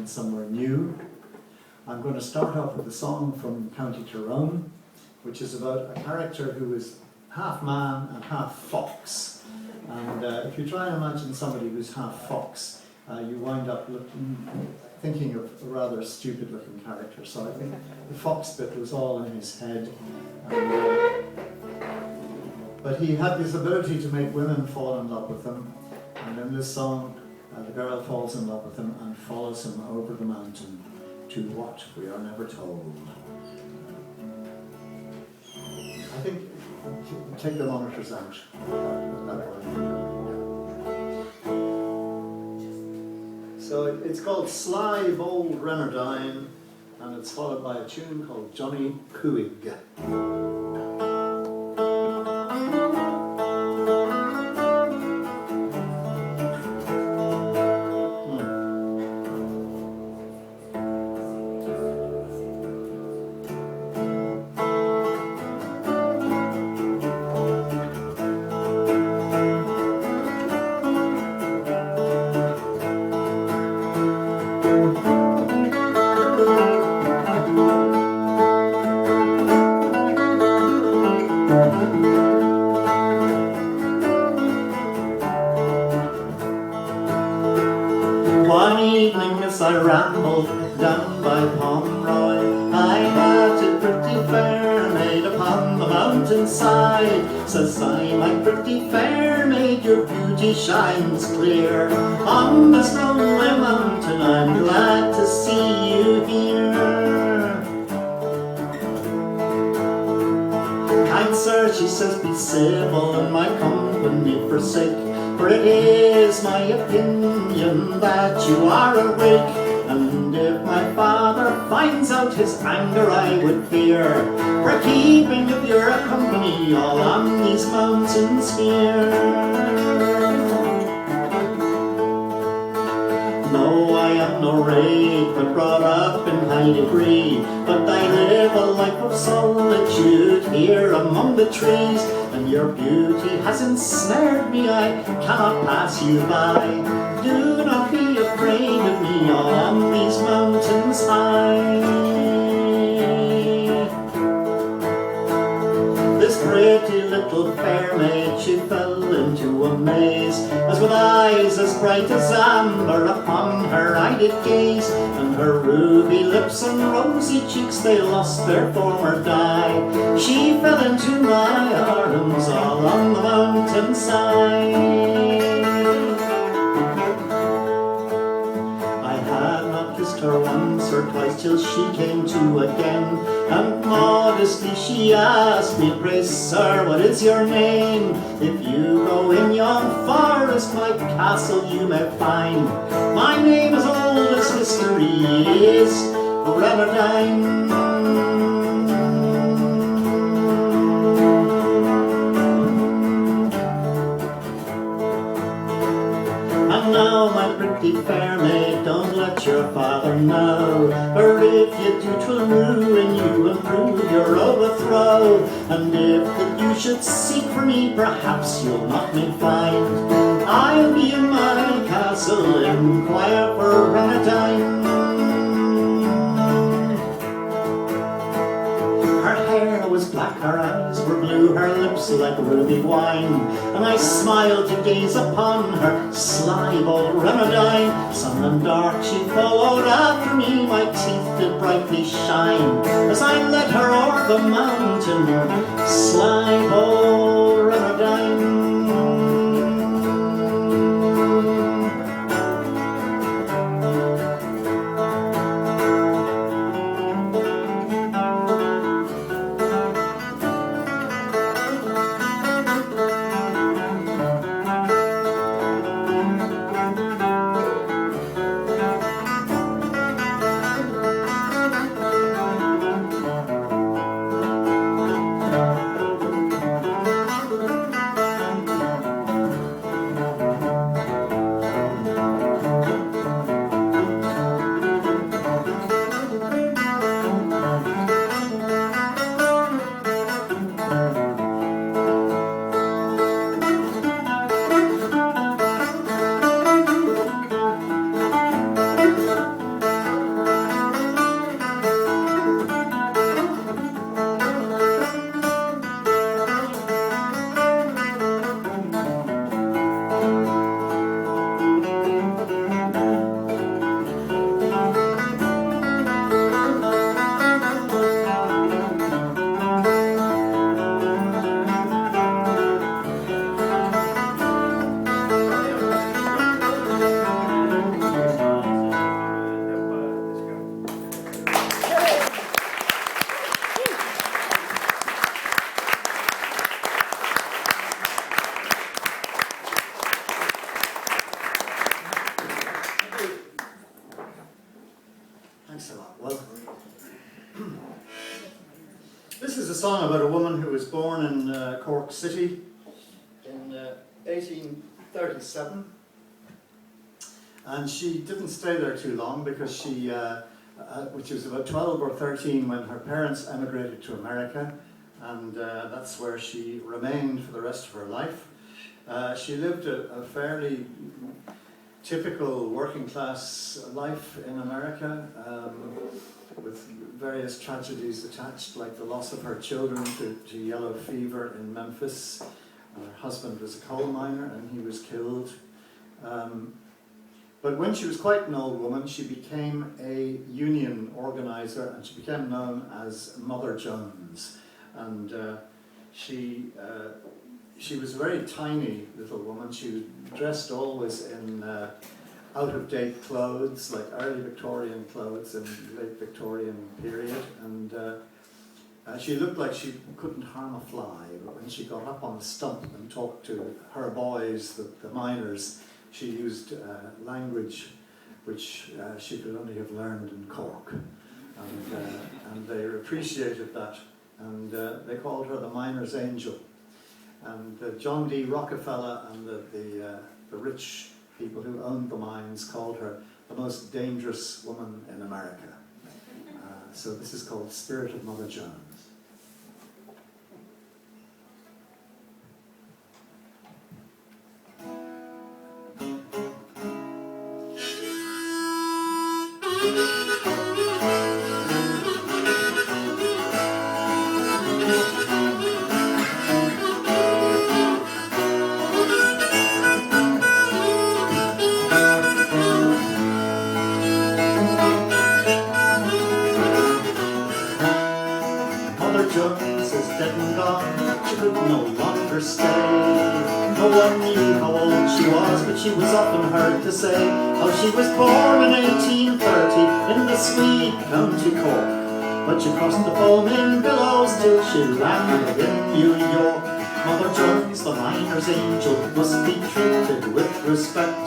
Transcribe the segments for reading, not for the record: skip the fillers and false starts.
find somewhere new. I'm going to start off with a song from County Tyrone, which is about a character who is half man and half fox. And if you try and imagine somebody who's half fox, you wind up thinking of a rather stupid looking character. So I think the fox bit was all in his head. And, but he had this ability to make women fall in love with him. And in this song, the girl falls in love with him and follows him over the mountain to what we are never told. I think take the monitors out. So it's called Sly Bold Reynardine, and it's followed by a tune called Johnny Cuig. One evening as I rambled down by Pomeroy, I met a pretty fair maid upon the mountainside. Says I, my pretty fair maid, your beauty shines clear on this lonely mountain. I'm glad to see you here. Kind sir, she says, be civil and my company forsake, for it is my opinion that you are a Whig. And if my father finds out his anger, I would fear for keeping of your company all on these mountains here. No, I am no rake, but brought up in high degree, but I live a life of solitude here among the trees. And your beauty has ensnared me, I cannot pass you by. Do not be afraid of me on these mountains high. This pretty little fair maid, she fell into a maze, as with eyes as bright as amber upon her I did gaze, and her ruby lips and rosy cheeks, they lost their former dye. She fell into my arms all on the mountainside. I had not kissed her once or twice till she came to again, and modestly she asked me, pray sir, what is your name? If you go in yon forest, my castle you may find. My name is old as history is Reynardine. And now, my pretty fair maid, don't let your father know, for if you do, 'twill ruin you and prove your overthrow. And if that you should seek for me, perhaps you'll not me find. I'll be in my castle, inquire for Reynardine. Her hair was black, her eyes were blue, her lips like ruby wine, and I smiled to gaze upon her, sly bold Reynardine. Sun and dark she followed after me, my teeth did brightly shine, as I led her o'er the mountain, sly bold Reynardine. Thanks a lot. Well, this is a song about a woman who was born in Cork City in 1837, and she didn't stay there too long because she, which was about 12 or 13 when her parents emigrated to America, and that's where she remained for the rest of her life. She lived a fairly typical working class life in America, with various tragedies attached, like the loss of her children to yellow fever in Memphis. Her husband was a coal miner and he was killed. But when she was quite an old woman, she became a union organizer and she became known as Mother Jones. And she was a very tiny little woman. She was dressed always in out-of-date clothes, like early Victorian clothes and late Victorian period. And she looked like she couldn't harm a fly. But when she got up on the stump and talked to her boys, the miners, she used language which she could only have learned in Cork. And they appreciated that. And they called her the miner's angel. And John D. Rockefeller and the rich people who owned the mines called her the most dangerous woman in America. So this is called Spirit of Mother Jones. Jones is dead and gone, she could no longer stay. No one knew how old she was, but she was often heard to say how she was born in 1830 in the sweet County Cork. But she crossed the foaming billows till she landed in New York. Mother Jones, the miner's angel, must be treated with respect.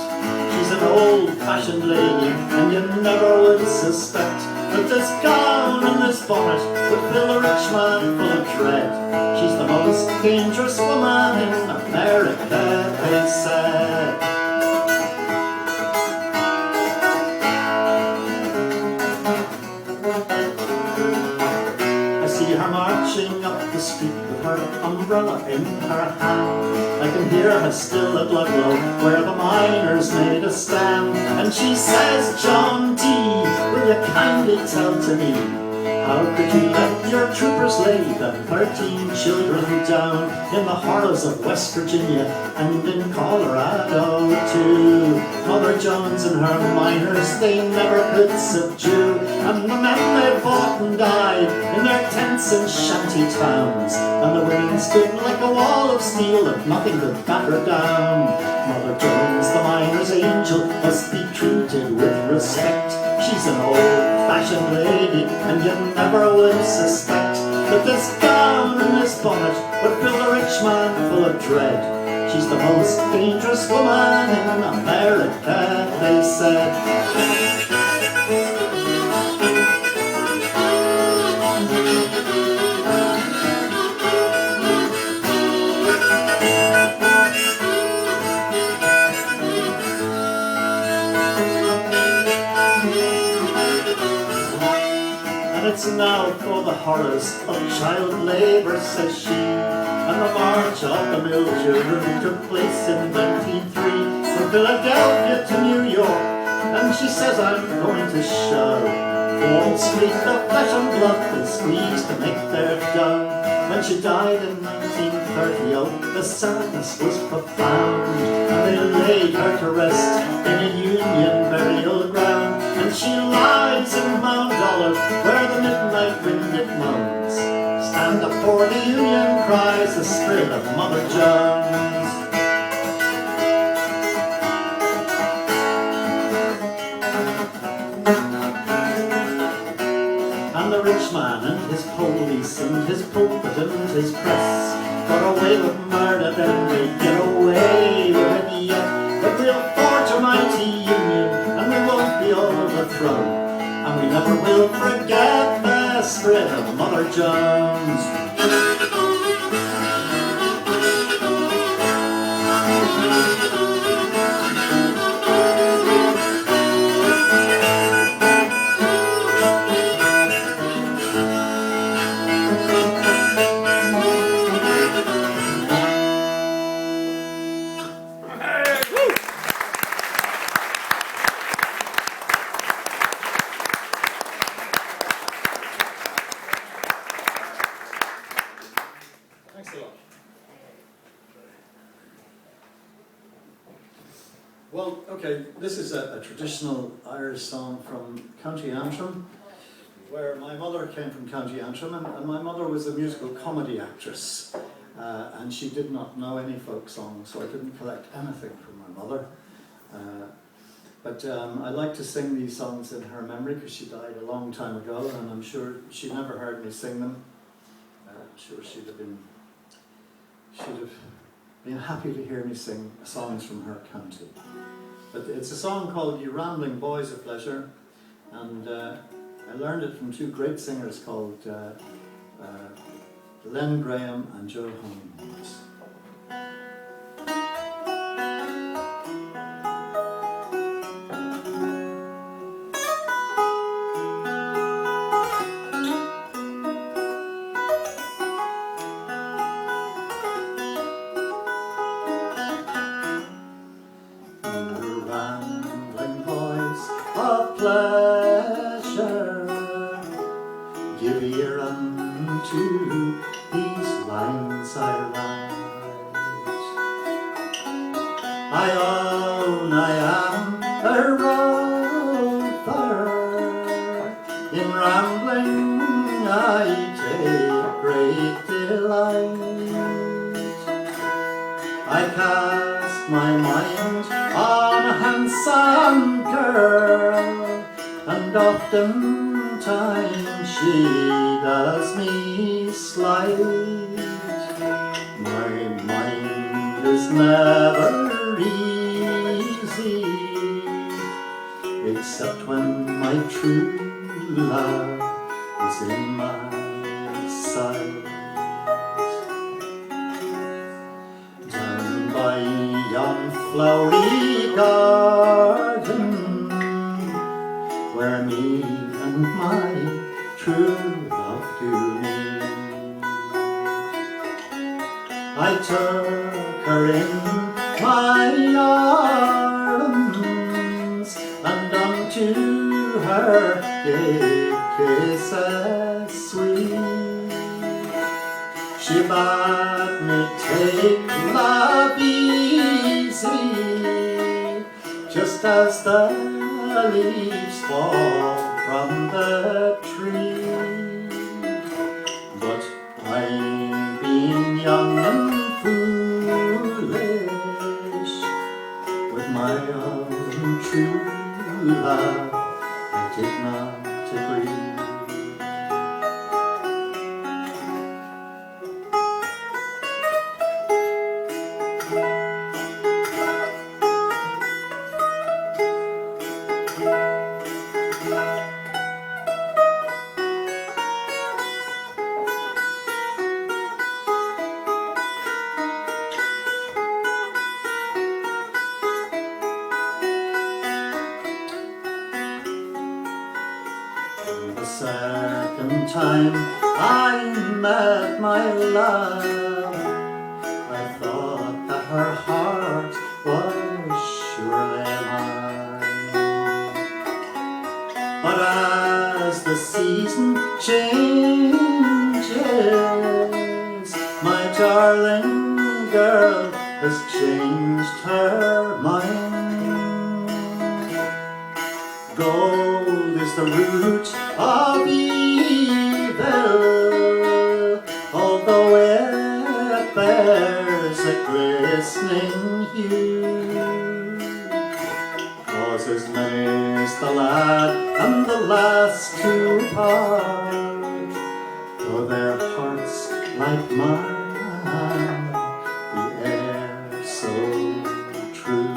She's an old-fashioned lady, and you never would suspect that this gown and this bonnet would fill a rich man full of dread. She's the most dangerous woman in America, they said. I see her marching up the street with her umbrella in her hand. I can hear her still at Ludlow, where the miners made a stand. And she says, John D., will you kindly tell to me, how could you let your troopers lay the 13 children down in the horrors of West Virginia and in Colorado too? Mother Jones and her miners they never could subdue, and the men they fought and died in their tents and shanty towns, and the women stood like a wall of steel that nothing could batter down. Mother Jones, the miner's angel, must be treated with respect. She's an old-fashioned lady, and you never would suspect that this gown and this bonnet would fill a rich man full of dread. She's the most dangerous woman in America, they said. It's now for the horrors of child labour, says she. And the march of the mill children took place in 1903 from Philadelphia to New York. And she says, I'm going to show Wall Street the flesh and blood they squeezed to make their dough. When she died in 1930, oh, the sadness was profound. And they laid her to rest in a Union burial ground. And she lies in Mount Olive, where the midnight wind it moans. Stand up for the Union, cries the spirit of Mother Jones. And the rich man and his police and his pulpit and his press got away with murder, then they get away with it yet. But we'll forge a mighty union and we won't be overthrown. and we never will forget the spirit of Mother Jones. Well, okay, this is a traditional Irish song from County Antrim, where my mother came from County Antrim, and my mother was a musical comedy actress, and she did not know any folk songs, so I didn't collect anything from my mother. But I like to sing these songs in her memory, because she died a long time ago, and I'm sure she never heard me sing them. I'm sure she'd have been happy to hear me sing songs from her county. But it's a song called "You Rambling Boys of Pleasure," and I learned it from two great singers called Len Graham and Joe Holmes. Pleasure, give ear unto these lines I write. I own I am a rover, in rambling I take great delight. I cast my mind on a handsome girl, and oftentimes she does me slight. My mind is never easy, except when my true love is in my sight. Down by yon flowery garden, where me and my true love do meet, I took her in my arms, and unto her gave kisses sweet. She bade me take love easy, just as the leaves fall from the tree. But I'm being young and foolish, with my own true love I did not agree. The second time I met my love, I thought that her heart was surely mine. But as the season changes, my darling girl has changed her mind. Gold is the root of evil, although it bears a glistening hue. Causes many is the lad and the lass to part, though their hearts like mine the air so true.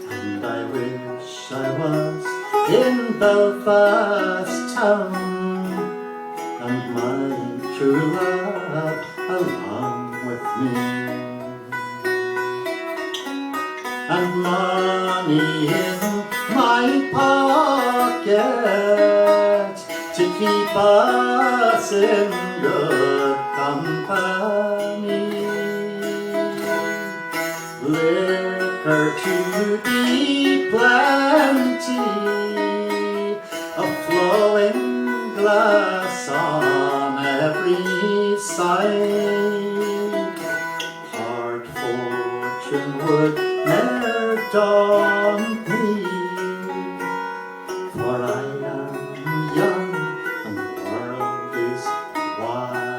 And I wish I was in Belfast town, and my true love along with me, and money in my pocket to keep us in good company. Liquor to be plenty, a flowing glass on every side. Hard fortune would ne'er daunt me, for I am young and the world is wide.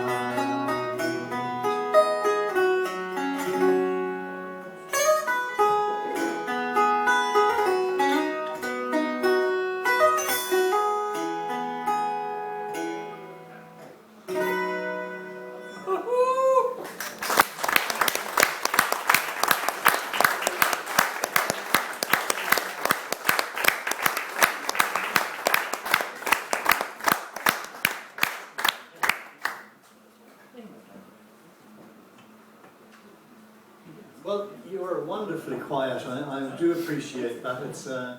Well, you were wonderfully quiet. I do appreciate that. It's I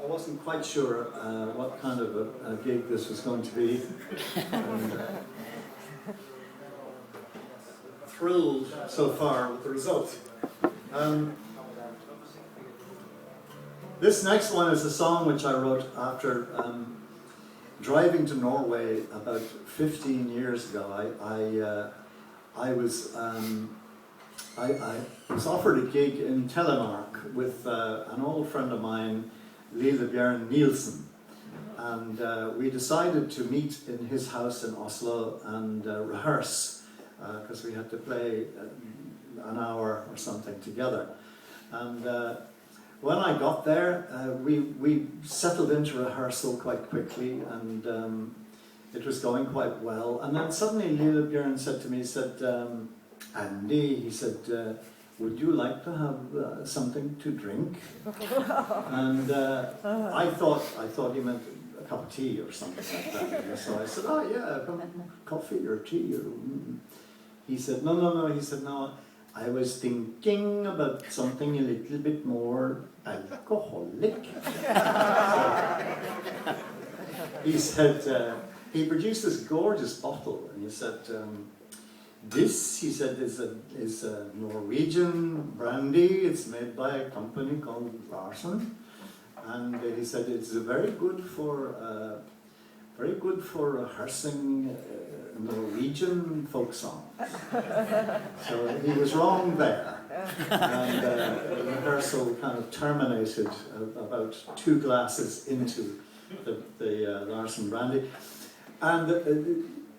wasn't quite sure what kind of a gig this was going to be. And, thrilled so far with the result. This next one is a song which I wrote after driving to Norway about 15 years ago. I was offered a gig in Telemark with an old friend of mine, Leirvik Nielsen, and we decided to meet in his house in Oslo and rehearse because we had to play an hour or something together. And when I got there, we settled into rehearsal quite quickly, and it was going quite well. And then suddenly Leirvik said to me, he said, Andy, he said, would you like to have something to drink? And I thought he meant a cup of tea or something like that. And so I said, oh yeah, coffee or tea. Or, He said, no, he said, no, I was thinking about something a little bit more alcoholic. So, he said, he produced this gorgeous bottle, and he said, this, he said, is a Norwegian brandy. It's made by a company called Larsen, and he said it's very good for rehearsing Norwegian folk songs. So he was wrong there, and the rehearsal kind of terminated about 2 glasses into the Larsen brandy. And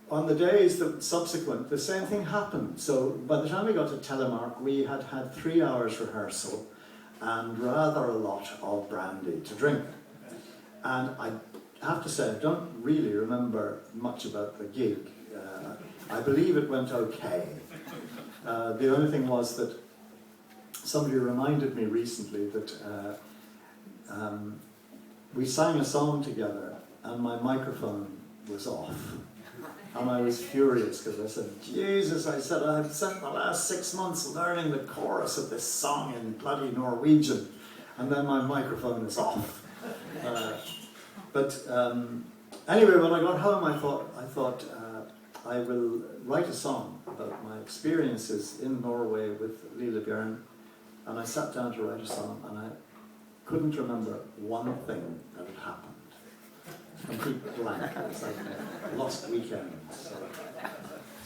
on the days that subsequent, the same thing happened. So by the time we got to Telemark, we had had 3 hours rehearsal and rather a lot of brandy to drink. And I have to say, I don't really remember much about the gig. I believe it went okay. The only thing was that somebody reminded me recently that we sang a song together and my microphone was off. And I was furious because I said, Jesus, I said, I've spent the last 6 months learning the chorus of this song in bloody Norwegian, and then my microphone is off. But anyway, when I got home, I thought I will write a song about my experiences in Norway with Leirvik, and I sat down to write a song, and I couldn't remember one thing that had happened. Complete blank. It's like a lost weekend.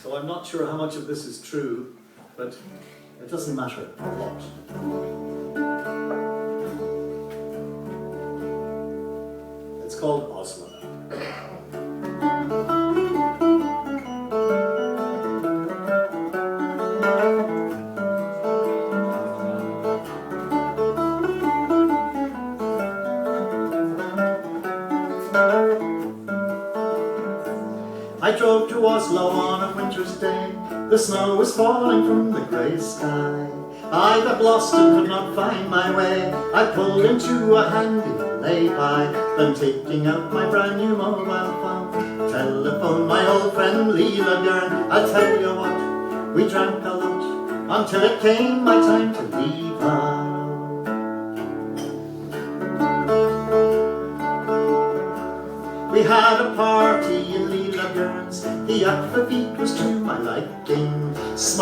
So I'm not sure how much of this is true, but it doesn't matter a lot. It's called Oslo. I drove to Oslo on a winter's day. The snow was falling from the grey sky. I got lost and could not find my way. I pulled into a handy lay-by, then taking out my brand new mobile phone, telephoned my old friend Leirvik. I'll tell you what, we drank a lot until it came my time to leave her. We had a party in Leirvik. The aquavit was to my liking. Small